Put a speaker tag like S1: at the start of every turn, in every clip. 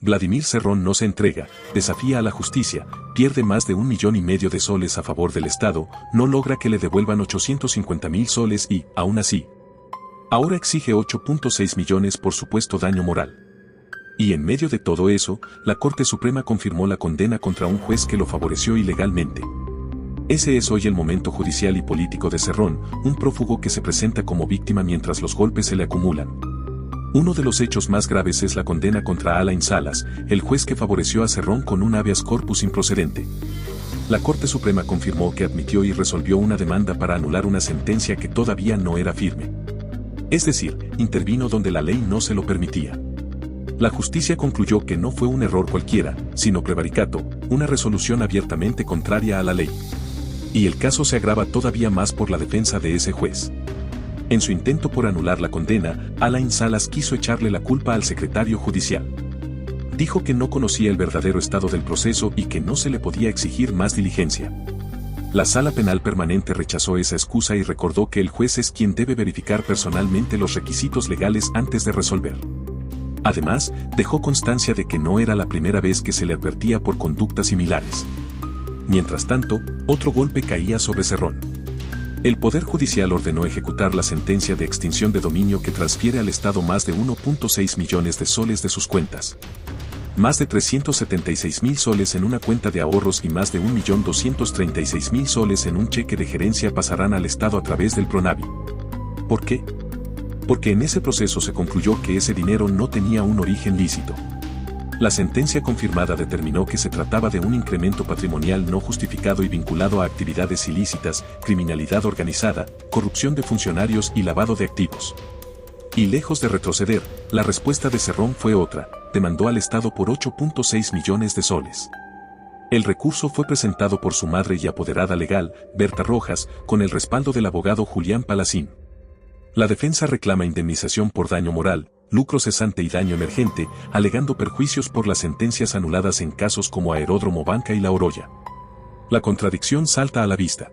S1: Vladimir Cerrón no se entrega, desafía a la justicia, pierde más de 1,5 millones de soles a favor del Estado, no logra que le devuelvan 850.000 soles y, aún así, ahora exige 8.6 millones por supuesto daño moral. Y en medio de todo eso, la Corte Suprema confirmó la condena contra un juez que lo favoreció ilegalmente. Ese es hoy el momento judicial y político de Cerrón, un prófugo que se presenta como víctima mientras los golpes se le acumulan. Uno de los hechos más graves es la condena contra Alain Salas, el juez que favoreció a Cerrón con un habeas corpus improcedente. La Corte Suprema confirmó que admitió y resolvió una demanda para anular una sentencia que todavía no era firme. Es decir, intervino donde la ley no se lo permitía. La justicia concluyó que no fue un error cualquiera, sino prevaricato, una resolución abiertamente contraria a la ley. Y el caso se agrava todavía más por la defensa de ese juez. En su intento por anular la condena, Alain Salas quiso echarle la culpa al secretario judicial. Dijo que no conocía el verdadero estado del proceso y que no se le podía exigir más diligencia. La Sala Penal Permanente rechazó esa excusa y recordó que el juez es quien debe verificar personalmente los requisitos legales antes de resolver. Además, dejó constancia de que no era la primera vez que se le advertía por conductas similares. Mientras tanto, otro golpe caía sobre Cerrón. El Poder Judicial ordenó ejecutar la sentencia de extinción de dominio que transfiere al Estado más de 1.6 millones de soles de sus cuentas. Más de 376.000 soles en una cuenta de ahorros y más de 1.236.000 soles en un cheque de gerencia pasarán al Estado a través del Pronavi. ¿Por qué? Porque en ese proceso se concluyó que ese dinero no tenía un origen lícito. La sentencia confirmada determinó que se trataba de un incremento patrimonial no justificado y vinculado a actividades ilícitas, criminalidad organizada, corrupción de funcionarios y lavado de activos. Y lejos de retroceder, la respuesta de Cerrón fue otra, demandó al Estado por 8.6 millones de soles. El recurso fue presentado por su madre y apoderada legal, Berta Rojas, con el respaldo del abogado Julián Palacín. La defensa reclama indemnización por daño moral, lucro cesante y daño emergente, alegando perjuicios por las sentencias anuladas en casos como Aeródromo Banca y La Oroya. La contradicción salta a la vista.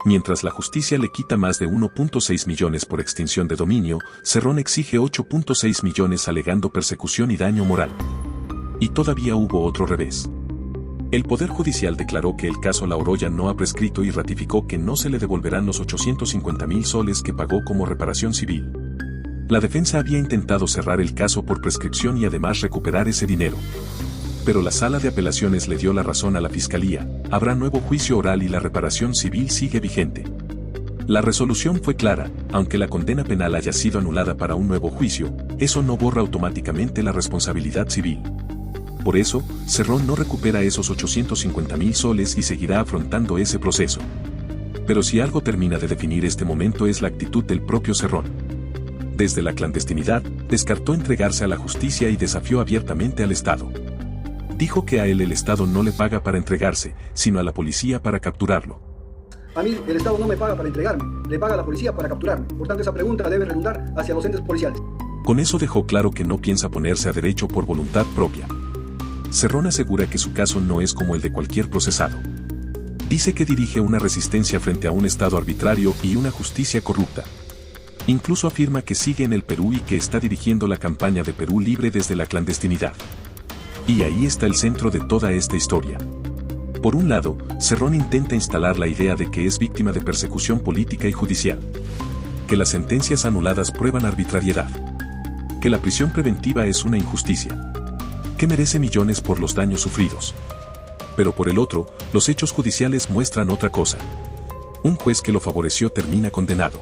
S1: Mientras la justicia le quita más de 1.6 millones por extinción de dominio, Cerrón exige 8.6 millones alegando persecución y daño moral. Y todavía hubo otro revés. El Poder Judicial declaró que el caso La Oroya no ha prescrito y ratificó que no se le devolverán los 850.000 soles que pagó como reparación civil. La defensa había intentado cerrar el caso por prescripción y además recuperar ese dinero. Pero la Sala de Apelaciones le dio la razón a la Fiscalía, habrá nuevo juicio oral y la reparación civil sigue vigente. La resolución fue clara, aunque la condena penal haya sido anulada para un nuevo juicio, eso no borra automáticamente la responsabilidad civil. Por eso, Cerrón no recupera esos 850.000 soles y seguirá afrontando ese proceso. Pero si algo termina de definir este momento es la actitud del propio Cerrón. Desde la clandestinidad, descartó entregarse a la justicia y desafió abiertamente al Estado. Dijo que a él el Estado no le paga para entregarse, sino a la policía para capturarlo.
S2: A mí el Estado no me paga para entregarme, le paga a la policía para capturarme. Por tanto, esa pregunta debe redundar hacia los entes policiales.
S1: Con eso dejó claro que no piensa ponerse a derecho por voluntad propia. Cerrón asegura que su caso no es como el de cualquier procesado. Dice que dirige una resistencia frente a un Estado arbitrario y una justicia corrupta. Incluso afirma que sigue en el Perú y que está dirigiendo la campaña de Perú Libre desde la clandestinidad. Y ahí está el centro de toda esta historia. Por un lado, Cerrón intenta instalar la idea de que es víctima de persecución política y judicial. Que las sentencias anuladas prueban arbitrariedad. Que la prisión preventiva es una injusticia. Que merece millones por los daños sufridos. Pero por el otro, los hechos judiciales muestran otra cosa. Un juez que lo favoreció termina condenado.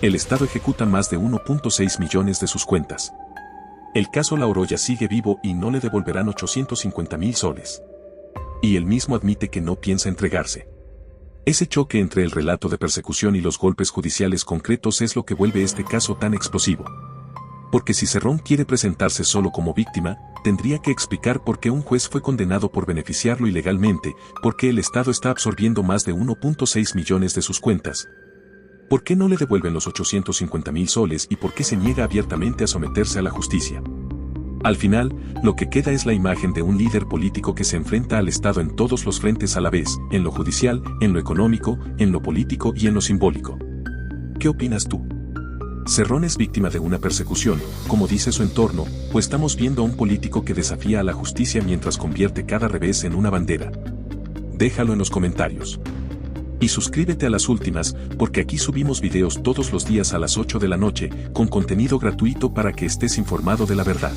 S1: El Estado ejecuta más de 1.6 millones de sus cuentas. El caso La Oroya sigue vivo y no le devolverán 850.000 soles. Y él mismo admite que no piensa entregarse. Ese choque entre el relato de persecución y los golpes judiciales concretos es lo que vuelve este caso tan explosivo. Porque si Cerrón quiere presentarse solo como víctima, tendría que explicar por qué un juez fue condenado por beneficiarlo ilegalmente, por qué el Estado está absorbiendo más de 1.6 millones de sus cuentas, por qué no le devuelven los 850.000 soles y por qué se niega abiertamente a someterse a la justicia. Al final, lo que queda es la imagen de un líder político que se enfrenta al Estado en todos los frentes a la vez, en lo judicial, en lo económico, en lo político y en lo simbólico. ¿Qué opinas tú? Cerrón es víctima de una persecución, como dice su entorno, pues estamos viendo a un político que desafía a la justicia mientras convierte cada revés en una bandera. Déjalo en los comentarios. Y suscríbete a Las Últimas, porque aquí subimos videos todos los días a las 8 de la noche, con contenido gratuito para que estés informado de la verdad.